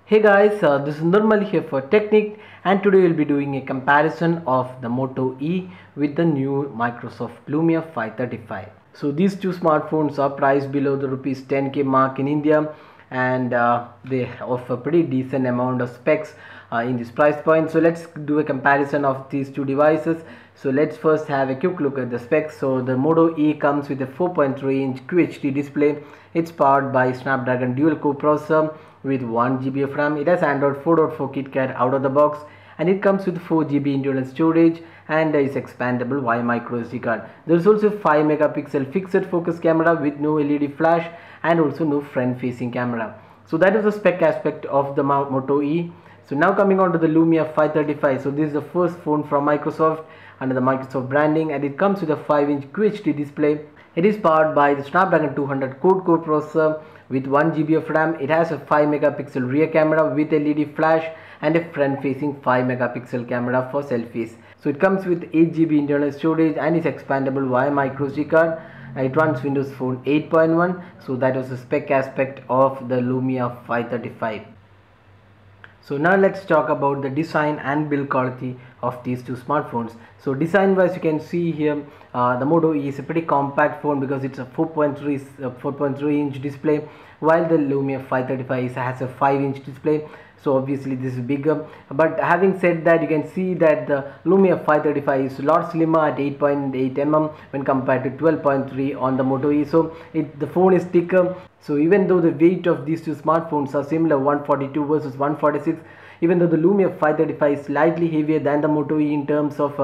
Hey guys, this is Nirmal here for Technique, and today we'll be doing a comparison of the Moto E with the new Microsoft Lumia 535. So these two smartphones are priced below the rupees 10k mark in India, and they offer pretty decent amount of specs in this price point. So let's do a comparison of these two devices. So let's first have a quick look at the specs. So the Moto E comes with a 4.3-inch QHD display. It's powered by Snapdragon dual core processor with 1 GB of RAM. It has Android 4.4 KitKat out of the box, and it comes with 4 GB internal storage and is expandable via micro SD card. There is also 5 megapixel fixed focus camera with no LED flash and also no front facing camera. So that is the spec aspect of the Moto E. So now coming on to the Lumia 535. So this is the first phone from Microsoft under the Microsoft branding, and it comes with a 5-inch QHD display. It is powered by the Snapdragon 200 quad-core processor with 1 GB of RAM. It has a 5 megapixel rear camera with LED flash and a front-facing 5 megapixel camera for selfies. So it comes with 8 GB internal storage and is expandable via micro SD card. It runs Windows Phone 8.1. So that was the spec aspect of the Lumia 535. So now let's talk about the design and build quality of these two smartphones. So design wise, you can see here the Moto E is a pretty compact phone because it's a 4.3-inch display, while the Lumia 535 has a 5-inch display. So obviously this is bigger, but having said that, you can see that the Lumia 535 is a lot slimmer at 8.8 mm when compared to 12.3 on the Moto E. So the phone is thicker. So even though the weight of these two smartphones are similar, 142 versus 146, even though the Lumia 535 is slightly heavier than the Moto E in terms of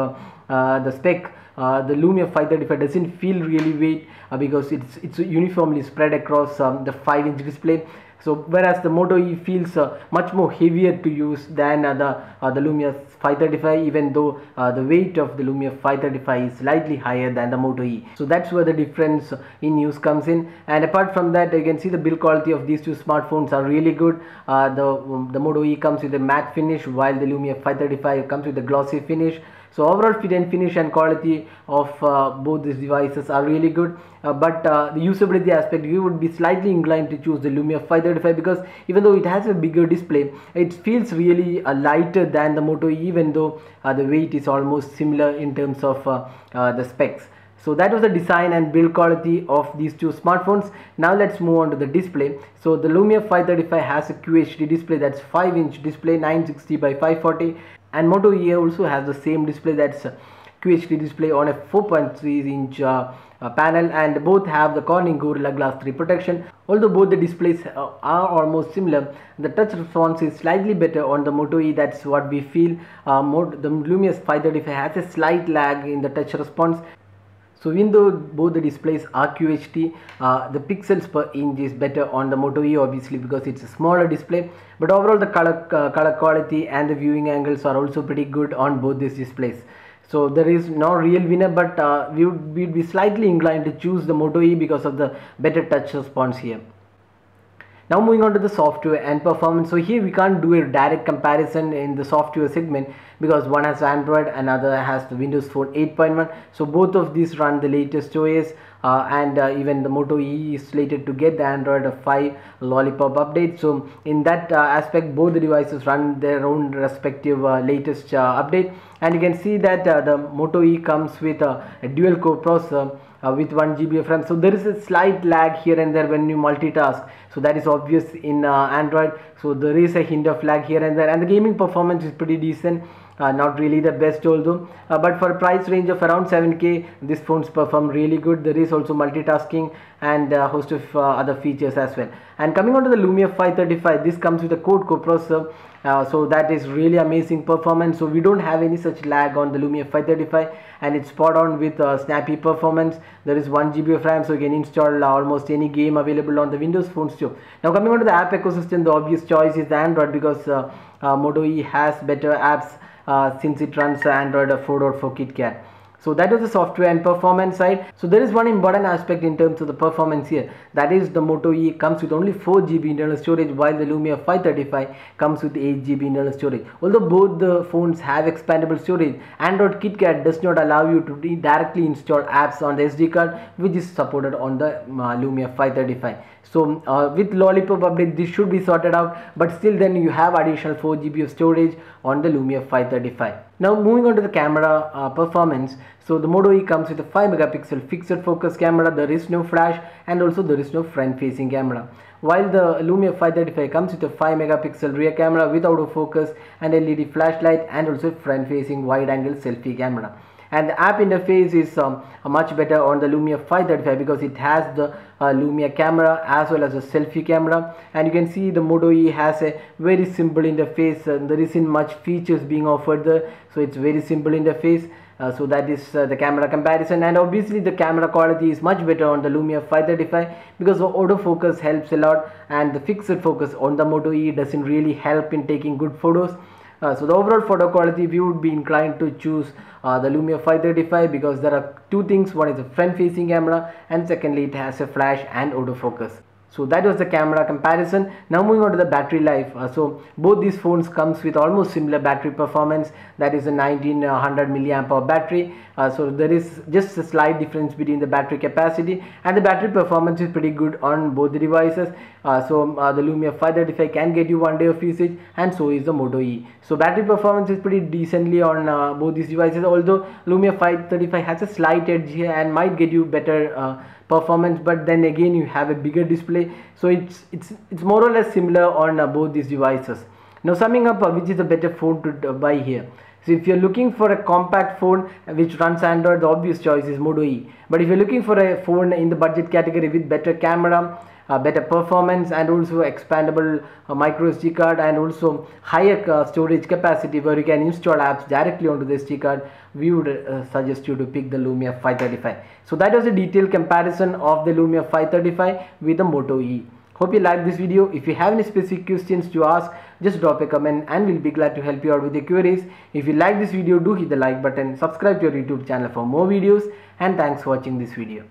the spec, the Lumia 535 doesn't feel really weight because it's uniformly spread across the 5-inch display. So whereas the Moto E feels much more heavier to use than the Lumia 535, even though the weight of the Lumia 535 is slightly higher than the Moto E. So that's where the difference in use comes in. And apart from that, you can see the build quality of these two smartphones are really good. The Moto E comes with a matte finish, while the Lumia 535 comes with a glossy finish. So overall fit and finish and quality of both these devices are really good, but the usability aspect, you would be slightly inclined to choose the Lumia 535 because even though it has a bigger display, it feels really lighter than the Moto E, even though the weight is almost similar in terms of the specs. So that was the design and build quality of these two smartphones. Now let's move on to the display. So the Lumia 535 has a QHD display, that's 5-inch display, 960 by 540, and Moto E also has the same display, that's QHD display on a 4.3-inch panel, and both have the Corning Gorilla Glass 3 protection. Although both the displays are almost similar, the touch response is slightly better on the Moto E. That's what we feel. The Lumia 535 has a slight lag in the touch response. So even though both the displays are QHD, the pixels per inch is better on the Moto E, obviously because it's a smaller display, but overall the color quality and the viewing angles are also pretty good on both these displays. So there is no real winner, but we'd be slightly inclined to choose the Moto E because of the better touch response here. Now moving on to the software and performance. So here we can't do a direct comparison in the software segment because one has Android and another has the Windows Phone 8.1. So both of these run the latest OS, and even the Moto E is slated to get the Android 5 Lollipop update. So in that aspect, both the devices run their own respective latest update, and you can see that the Moto E comes with a dual core processor with 1 GB of RAM. So there is a slight lag here and there when you multitask. So that is obvious in Android. So there is a hint of lag here and there, and the gaming performance is pretty decent. Not really the best although, but for a price range of around 7k, these phones perform really good. There is also multitasking and a host of other features as well. And coming on to the Lumia 535, this comes with a quad-core processor. So that is really amazing performance. So we don't have any such lag on the Lumia 535, and it's spot on with snappy performance. There is 1 GB of RAM, so you can install almost any game available on the Windows phones too. Now coming on to the app ecosystem, the obvious choice is the Android because Moto E has better apps since it runs Android 4.4 KitKat. So that was the software and performance side. So there is one important aspect in terms of the performance here, that is the Moto E comes with only 4 GB internal storage, while the Lumia 535 comes with 8 GB internal storage. Although both the phones have expandable storage, Android KitKat does not allow you to directly install apps on the SD card, which is supported on the Lumia 535. So with Lollipop update this should be sorted out, but still then you have additional 4 GB of storage on the Lumia 535. Now moving on to the camera performance. So the Moto E comes with a 5 megapixel fixed focus camera, there is no flash, and also there is no front facing camera. While the Lumia 535 comes with a 5 megapixel rear camera with autofocus and LED flashlight, and also front facing wide angle selfie camera. And the app interface is much better on the Lumia 535 because it has the Lumia camera as well as a selfie camera, and you can see the Moto E has a very simple interface. There isn't much features being offered there, so it's very simple interface. So that is the camera comparison, and obviously the camera quality is much better on the Lumia 535 because the autofocus helps a lot, and the fixed focus on the Moto E doesn't really help in taking good photos. So the overall photo quality, we would be inclined to choose the Lumia 535 because there are two things. One is a front facing camera, and secondly it has a flash and autofocus. So that was the camera comparison. Now moving on to the battery life. So both these phones comes with almost similar battery performance, that is a 1900 milliamp hour battery. So there is just a slight difference between the battery capacity, and the battery performance is pretty good on both the devices. The Lumia 535 can get you 1 day of usage, and so is the Moto E. So battery performance is pretty decently on both these devices, although Lumia 535 has a slight edge here and might get you better performance, but then again you have a bigger display, so it's more or less similar on both these devices. Now summing up, which is a better phone to buy here. So if you're looking for a compact phone which runs Android, the obvious choice is Moto E. But if you're looking for a phone in the budget category with better camera, better performance, and also expandable micro SD card, and also higher storage capacity where you can install apps directly onto the SD card, we would suggest you to pick the Lumia 535. So that was a detailed comparison of the Lumia 535 with the Moto E. Hope you liked this video. If you have any specific questions to ask, just drop a comment and we'll be glad to help you out with your queries. If you like this video, do hit the like button, subscribe to your YouTube channel for more videos, and thanks for watching this video.